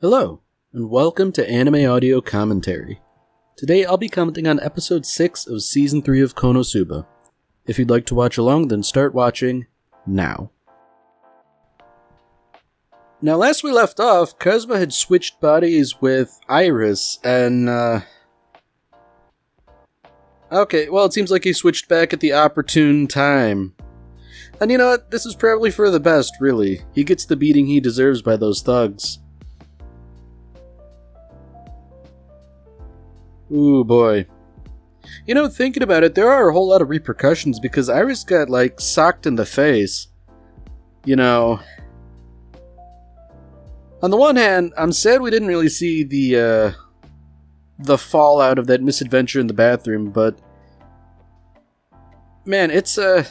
Hello, and welcome to Anime Audio Commentary. Today I'll be commenting on episode 6 of season 3 of Konosuba. If you'd like to watch along, then start watching now. Now, last we left off, Kazuma had switched bodies with Iris, and, okay, well, it seems like he switched back at the opportune time. And you know what? This is probably for the best, really. He gets the beating he deserves by those thugs. Ooh, boy. You know, thinking about it, there are a whole lot of repercussions because Iris got, socked in the face. You know... On the one hand, I'm sad we didn't really see the fallout of that misadventure in the bathroom, but... Man, it's a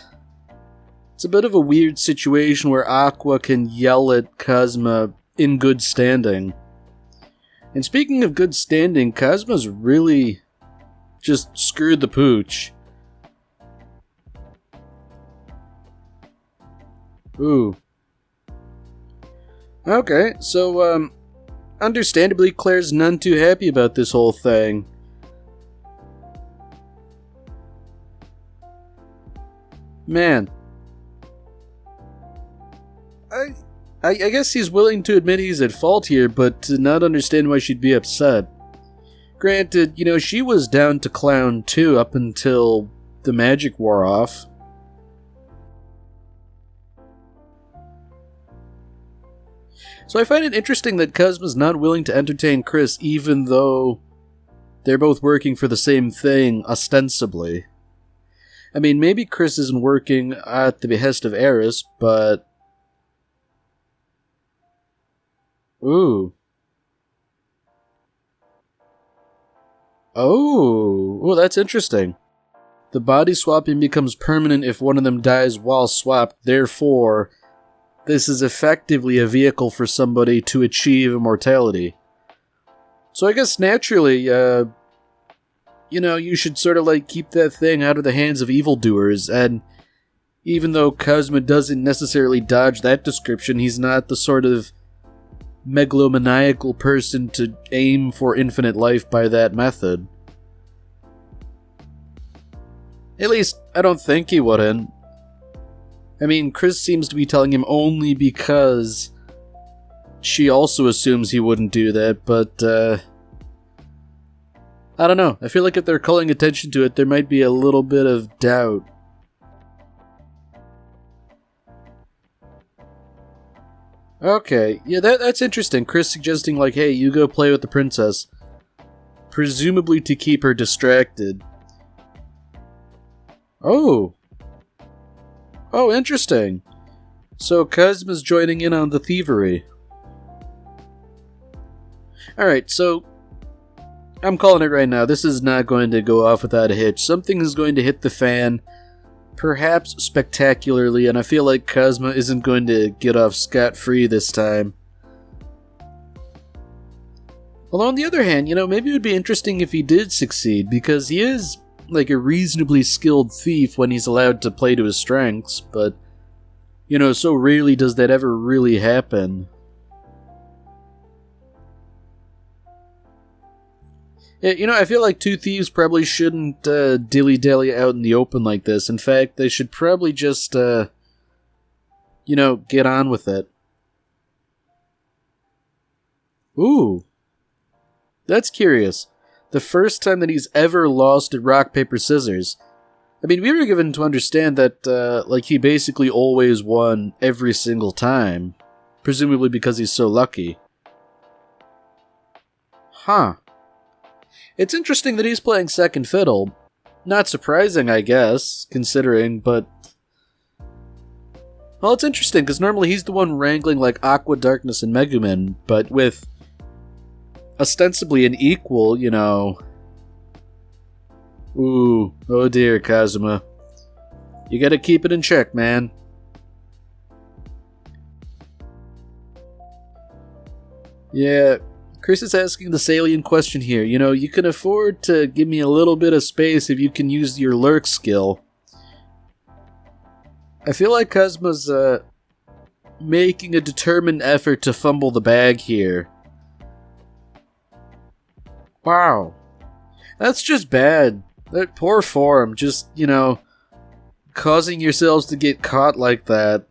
bit of a weird situation where Aqua can yell at Kazuma in good standing. And speaking of good standing, Kazuma's really just screwed the pooch. Ooh. Okay, so, understandably, Claire's none too happy about this whole thing. Man. I guess he's willing to admit he's at fault here, but to not understand why she'd be upset. Granted, you know, she was down to clown too up until the magic wore off. So I find it interesting that Kazuma's not willing to entertain Chris even though they're both working for the same thing, ostensibly. I mean, maybe Chris isn't working at the behest of Eris, but... Ooh. Oh, that's interesting. The body swapping becomes permanent if one of them dies while swapped, therefore... This is effectively a vehicle for somebody to achieve immortality. So I guess naturally, you know, you should sort of keep that thing out of the hands of evildoers, and even though Kazuma doesn't necessarily dodge that description, he's not the sort of megalomaniacal person to aim for infinite life by that method. At least, I don't think he wouldn't. I mean, Chris seems to be telling him only because she also assumes he wouldn't do that, but, I don't know. I feel like if they're calling attention to it, there might be a little bit of doubt. Okay, yeah, that's interesting. Chris suggesting, hey, you go play with the princess. Presumably to keep her distracted. Oh, interesting. So Kazuma's joining in on the thievery. Alright, so... I'm calling it right now. This is not going to go off without a hitch. Something is going to hit the fan, perhaps spectacularly, and I feel like Kazuma isn't going to get off scot-free this time. Although on the other hand, you know, maybe it would be interesting if he did succeed, because he is... a reasonably skilled thief when he's allowed to play to his strengths, but, you know, so rarely does that ever really happen. Yeah, you know, I feel like two thieves probably shouldn't dilly-dally out in the open like this. In fact, they should probably just, you know, get on with it. Ooh. That's curious. The first time that he's ever lost at rock, paper, scissors. I mean, we were given to understand that, he basically always won every single time. Presumably because he's so lucky. Huh. It's interesting that he's playing second fiddle. Not surprising, I guess, considering, but... Well, it's interesting, because normally he's the one wrangling, Aqua, Darkness, and Megumin, but with... ostensibly an equal, you know... Ooh, oh dear, Kazuma. You gotta keep it in check, man. Yeah, Chris is asking the salient question here. You know, you can afford to give me a little bit of space if you can use your lurk skill. I feel like Kazuma's, making a determined effort to fumble the bag here. Wow. That's just bad. That poor form, just, causing yourselves to get caught like that.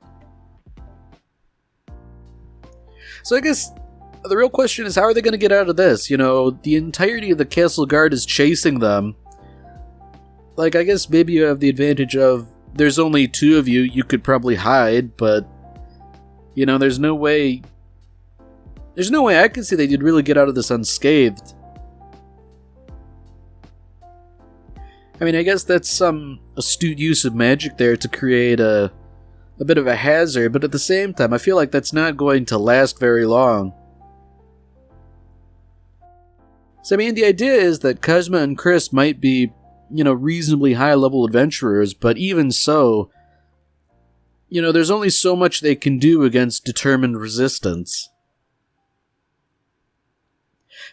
So I guess the real question is, how are they going to get out of this? The entirety of the castle guard is chasing them. Like, I guess maybe you have the advantage of, there's only two of you, you could probably hide, but, there's no way I can see they'd really get out of this unscathed. I mean, I guess that's some astute use of magic there to create a bit of a hazard, but at the same time, I feel like that's not going to last very long. So, I mean, the idea is that Kazuma and Chris might be, reasonably high-level adventurers, but even so, there's only so much they can do against determined resistance.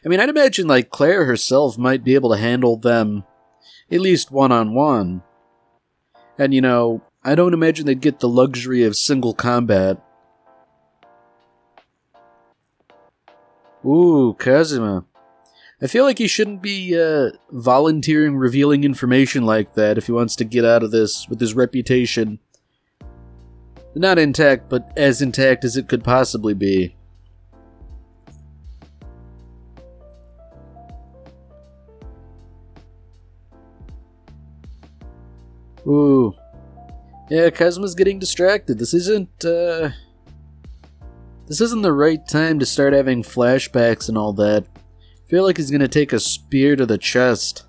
I mean, I'd imagine, Claire herself might be able to handle them at least one-on-one. And, I don't imagine they'd get the luxury of single combat. Ooh, Kazuma. I feel like he shouldn't be volunteering revealing information like that if he wants to get out of this with his reputation. Not intact, but as intact as it could possibly be. Ooh. Yeah, Kazuma's getting distracted. This isn't the right time to start having flashbacks and all that. I feel like he's gonna take a spear to the chest.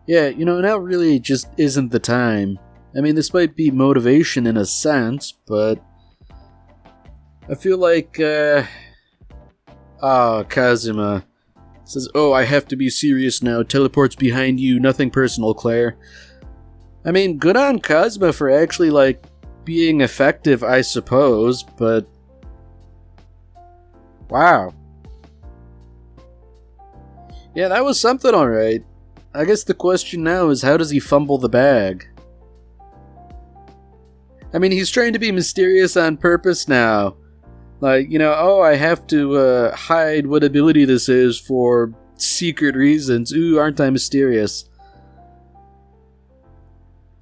Yeah, now really just isn't the time. I mean, this might be motivation in a sense, but I feel like, Kazuma says, "Oh, I have to be serious now. Teleports behind you. Nothing personal, Claire." I mean, good on Kazuma for actually, being effective, I suppose, but wow. Yeah, that was something alright. I guess the question now is, how does he fumble the bag? I mean, he's trying to be mysterious on purpose now. I have to hide what ability this is for secret reasons. Ooh, aren't I mysterious?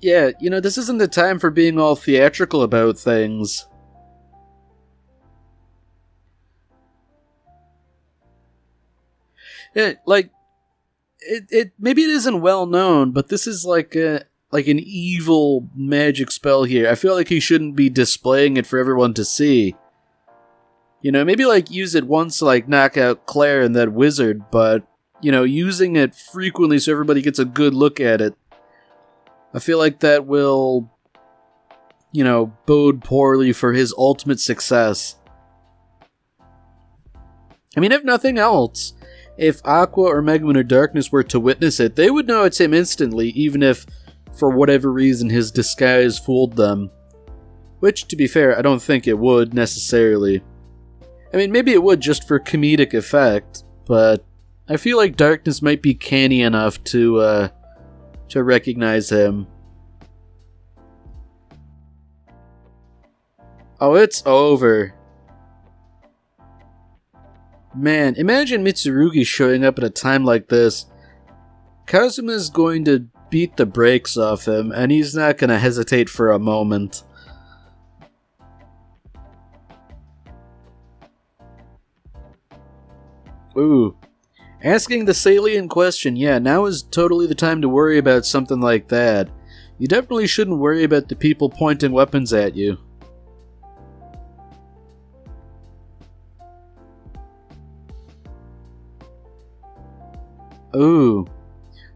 Yeah, this isn't the time for being all theatrical about things. Yeah, maybe it isn't well known, but this is like an evil magic spell here. I feel like he shouldn't be displaying it for everyone to see. Maybe use it once to knock out Claire and that wizard, but using it frequently so everybody gets a good look at it. I feel like that will, bode poorly for his ultimate success. I mean, if nothing else, if Aqua or Megumin or Darkness were to witness it, they would know it's him instantly, even if, for whatever reason, his disguise fooled them. Which, to be fair, I don't think it would, necessarily. I mean, maybe it would just for comedic effect, but I feel like Darkness might be canny enough to recognize him. Oh, it's over. Man, imagine Mitsurugi showing up at a time like this. Kazuma's going to beat the brakes off him, and he's not going to hesitate for a moment. Ooh. Asking the salient question, yeah, now is totally the time to worry about something like that. You definitely shouldn't worry about the people pointing weapons at you. Ooh.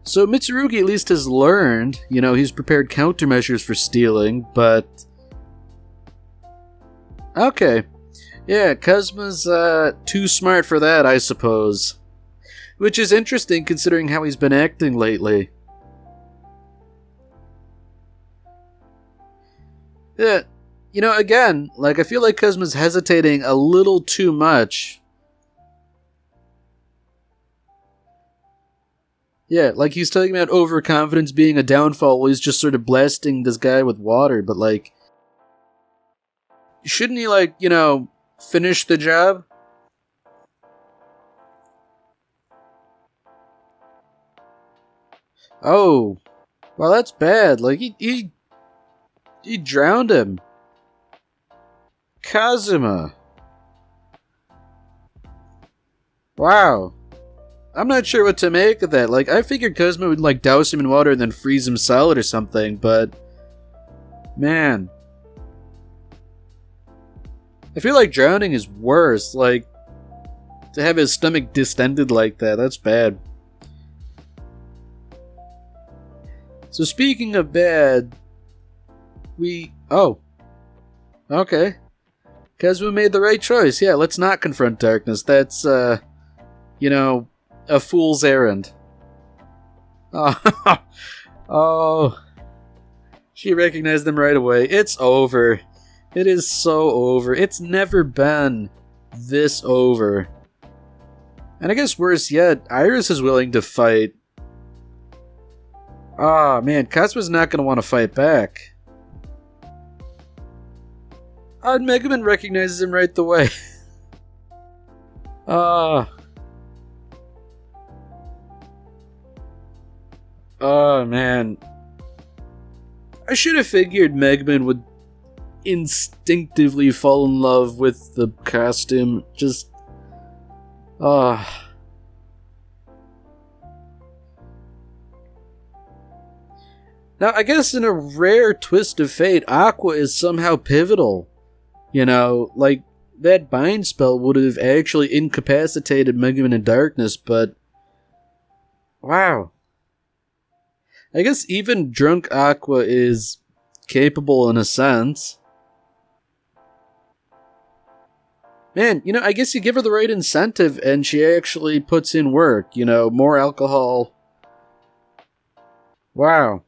So Mitsurugi at least has learned, he's prepared countermeasures for stealing, but... Okay. Yeah, Kazuma's too smart for that, I suppose. Which is interesting considering how he's been acting lately. Yeah, again, I feel like Kazuma's hesitating a little too much. Yeah, like he's talking about overconfidence being a downfall while he's just sort of blasting this guy with water, but like, shouldn't he, like, finish the job? Oh, well, that's bad. Like, he drowned him. Kazuma. Wow. I'm not sure what to make of that. Like, I figured Kazuma would, like, douse him in water and then freeze him solid or something, but... Man. I feel like drowning is worse. Like, to have his stomach distended like that, that's bad. So speaking of bad, Oh. Okay. Kazuma made the right choice. Yeah, let's not confront darkness. That's, a fool's errand. Oh. Oh. She recognized them right away. It's over. It is so over. It's never been this over. And I guess worse yet, Iris is willing to fight. Ah, man, Kazuma's not going to want to fight back. And Megaman recognizes him right away. Ah. Oh, man. I should have figured Megaman would instinctively fall in love with the costume. Just... Ah. Now, I guess in a rare twist of fate, Aqua is somehow pivotal. Like, that bind spell would have actually incapacitated Megaman in darkness, but... Wow. I guess even drunk Aqua is capable in a sense. Man, I guess you give her the right incentive and she actually puts in work, more alcohol. Wow.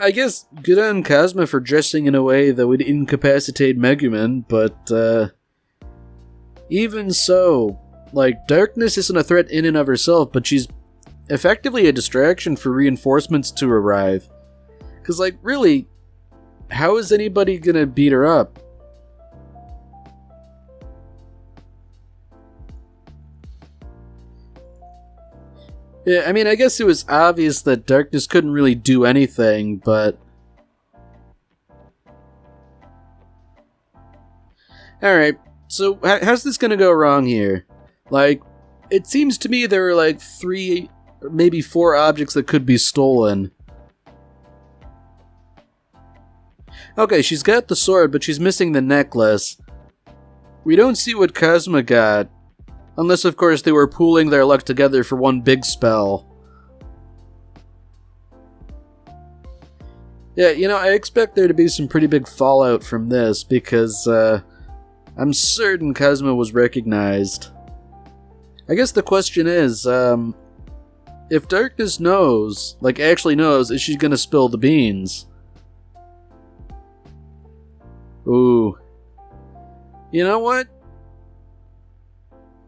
I guess good on Kazuma for dressing in a way that would incapacitate Megumin, but, even so, like, darkness isn't a threat in and of herself, but she's effectively a distraction for reinforcements to arrive. 'Cause, like, really, how is anybody gonna beat her up? Yeah, I mean, I guess it was obvious that darkness couldn't really do anything, but... Alright, so how's this gonna go wrong here? Like, it seems to me there are like 3, maybe 4 objects that could be stolen. Okay, she's got the sword, but she's missing the necklace. We don't see what Kazuma got. Unless, of course, they were pooling their luck together for one big spell. Yeah, I expect there to be some pretty big fallout from this, because, I'm certain Kazuma was recognized. I guess the question is, if Darkness knows, like, actually knows, is she gonna spill the beans? Ooh. You know what?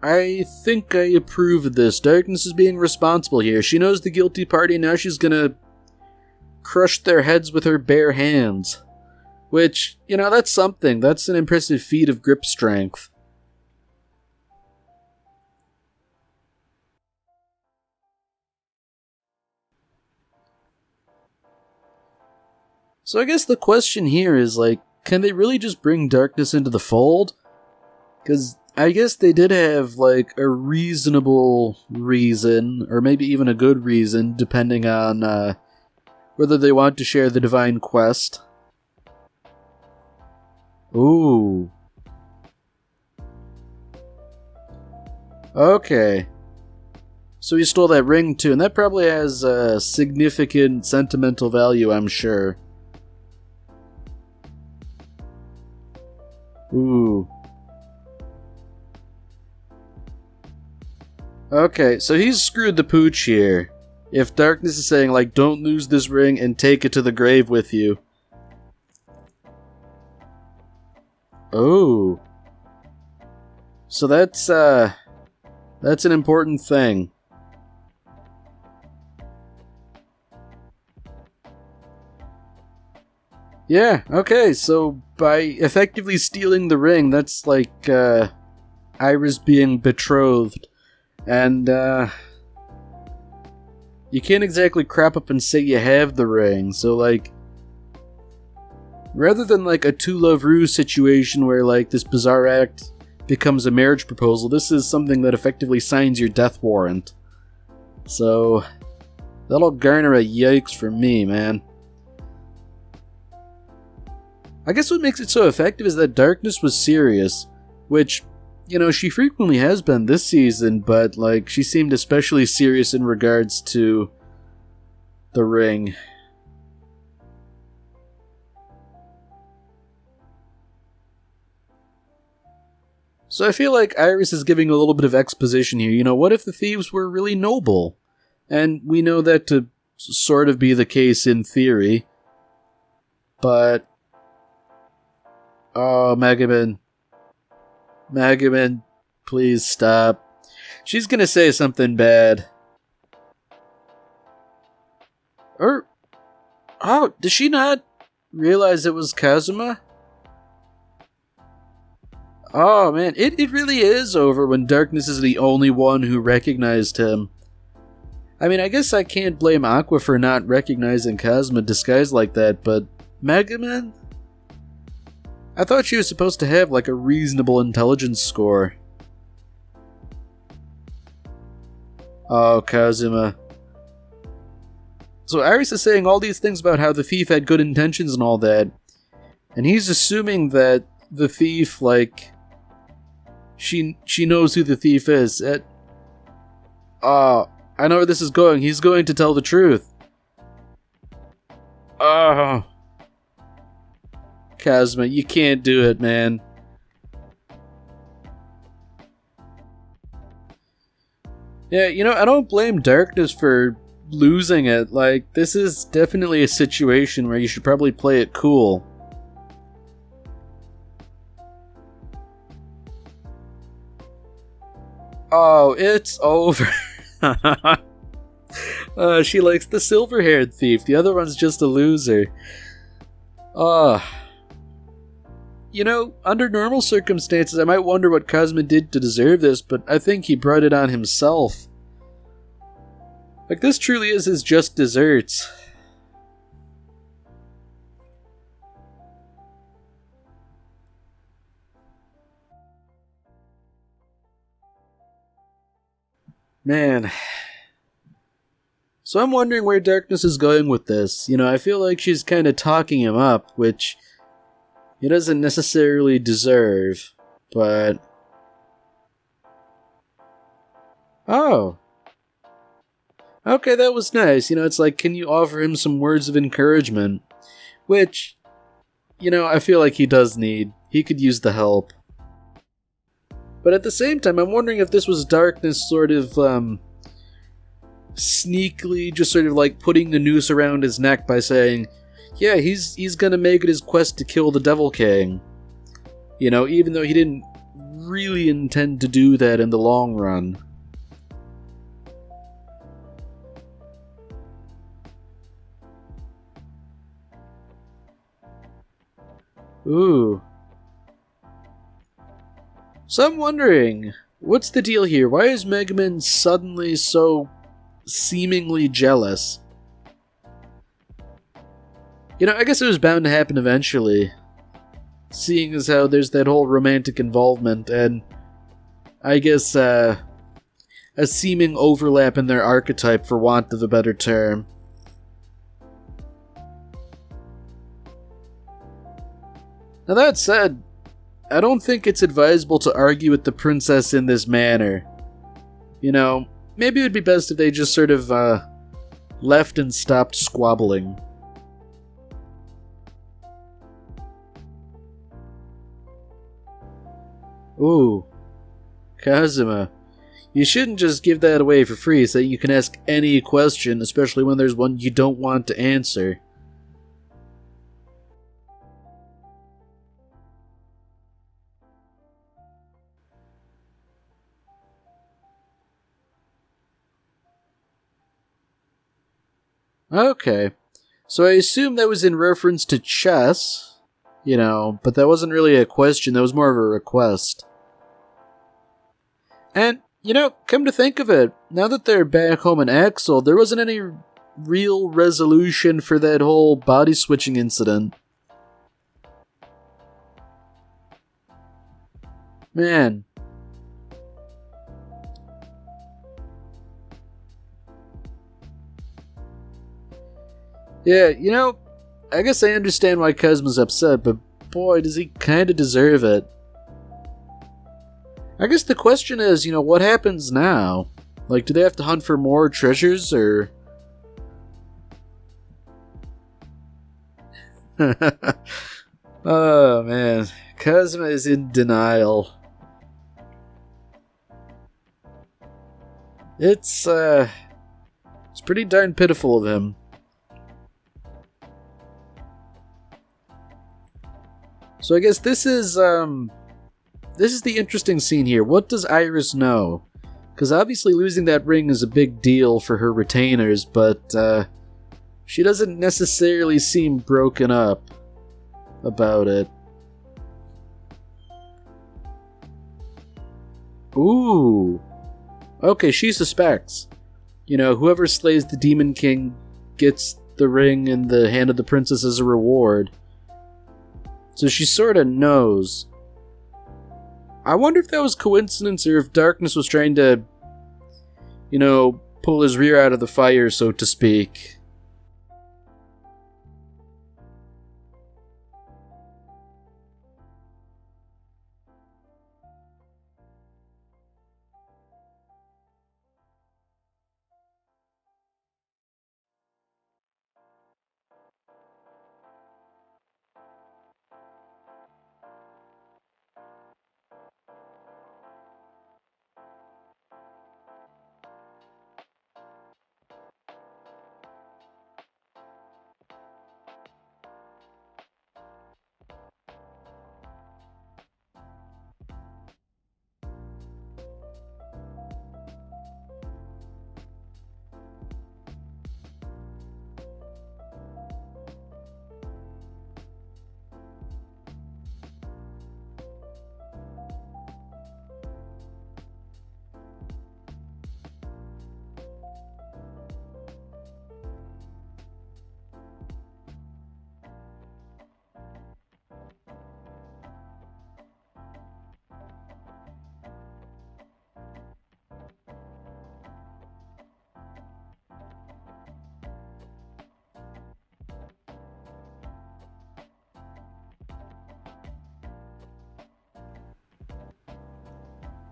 I think I approve of this. Darkness is being responsible here. She knows the guilty party, now she's gonna crush their heads with her bare hands. Which, that's something. That's an impressive feat of grip strength. So I guess the question here is, like, can they really just bring Darkness into the fold? Because I guess they did have, like, a reasonable reason, or maybe even a good reason, depending on whether they want to share the Divine Quest. Ooh. Okay. So he stole that ring too, and that probably has significant sentimental value, I'm sure. Ooh. Okay, so he's screwed the pooch here. If Darkness is saying, like, don't lose this ring and take it to the grave with you. Oh. So that's That's an important thing. Yeah, okay, so by effectively stealing the ring, that's like, Iris being betrothed. And, you can't exactly crap up and say you have the ring, so, like, rather than, like, a two love ruse situation where, like, this bizarre act becomes a marriage proposal, this is something that effectively signs your death warrant. So, that'll garner a yikes from me, man. I guess what makes it so effective is that Darkness was serious, which, you know, she frequently has been this season, but, like, she seemed especially serious in regards to the ring. So I feel like Iris is giving a little bit of exposition here. You know, what if the thieves were really noble? And we know that to sort of be the case in theory, but... Oh, Megaman. Megaman, please stop. She's gonna say something bad. Or... Oh, does she not realize it was Kazuma? Oh, man, it really is over when Darkness is the only one who recognized him. I mean, I guess I can't blame Aqua for not recognizing Kazuma disguised like that, but... Megaman? I thought she was supposed to have, like, a reasonable intelligence score. Oh, Kazuma. So Iris is saying all these things about how the thief had good intentions and all that, and he's assuming that the thief, like... She knows who the thief is. I know where this is going. He's going to tell the truth. Oh... Kazuma, you can't do it, man. Yeah, you know, I don't blame Darkness for losing it. Like, this is definitely a situation where you should probably play it cool. Oh, it's over. She likes the silver-haired thief. The other one's just a loser. You know, under normal circumstances, I might wonder what Kazuma did to deserve this, but I think he brought it on himself. Like, this truly is his just desserts. Man. So I'm wondering where Darkness is going with this. You know, I feel like she's kind of talking him up, which... he doesn't necessarily deserve, but... Oh. Okay, that was nice. You know, it's like, can you offer him some words of encouragement? Which, you know, I feel like he does need. He could use the help. But at the same time, I'm wondering if this was Darkness sort of, sneakily just sort of like putting the noose around his neck by saying... yeah, he's gonna make it his quest to kill the Devil King. You know, even though he didn't really intend to do that in the long run. Ooh. So I'm wondering, what's the deal here? Why is Megaman suddenly so seemingly jealous? You know, I guess it was bound to happen eventually. Seeing as how there's that whole romantic involvement, and I guess, a seeming overlap in their archetype, for want of a better term. Now that said, I don't think it's advisable to argue with the princess in this manner. You know, maybe it would be best if they just sort of, left and stopped squabbling. Ooh, Kazuma, you shouldn't just give that away for free so that you can ask any question, especially when there's one you don't want to answer. Okay. So I assume that was in reference to chess, but that wasn't really a question, that was more of a request. And, come to think of it, now that they're back home in Axel, there wasn't any real resolution for that whole body switching incident. Man. Yeah, I guess I understand why Cosmo's upset, but boy, does he kinda deserve it. I guess the question is, what happens now? Like, do they have to hunt for more treasures, or... Oh, man. Cosmo is in denial. It's pretty darn pitiful of him. So I guess this is the interesting scene here. What does Iris know? Because obviously losing that ring is a big deal for her retainers, but she doesn't necessarily seem broken up about it. Ooh. Okay, she suspects. Whoever slays the Demon King gets the ring in the hand of the princess as a reward. So she sorta knows. I wonder if that was coincidence or if Darkness was trying to, pull his rear out of the fire, so to speak.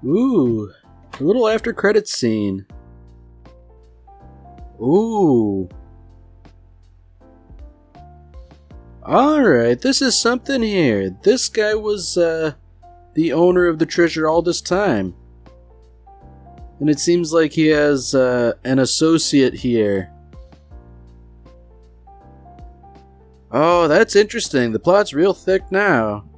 Ooh, a little after credits scene. Ooh. Alright, this is something here. This guy was the owner of the treasure all this time. And it seems like he has an associate here. Oh, that's interesting. The plot's real thick now.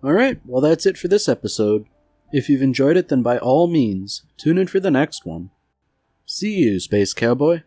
Alright, well that's it for this episode. If you've enjoyed it, then by all means, tune in for the next one. See you, Space Cowboy.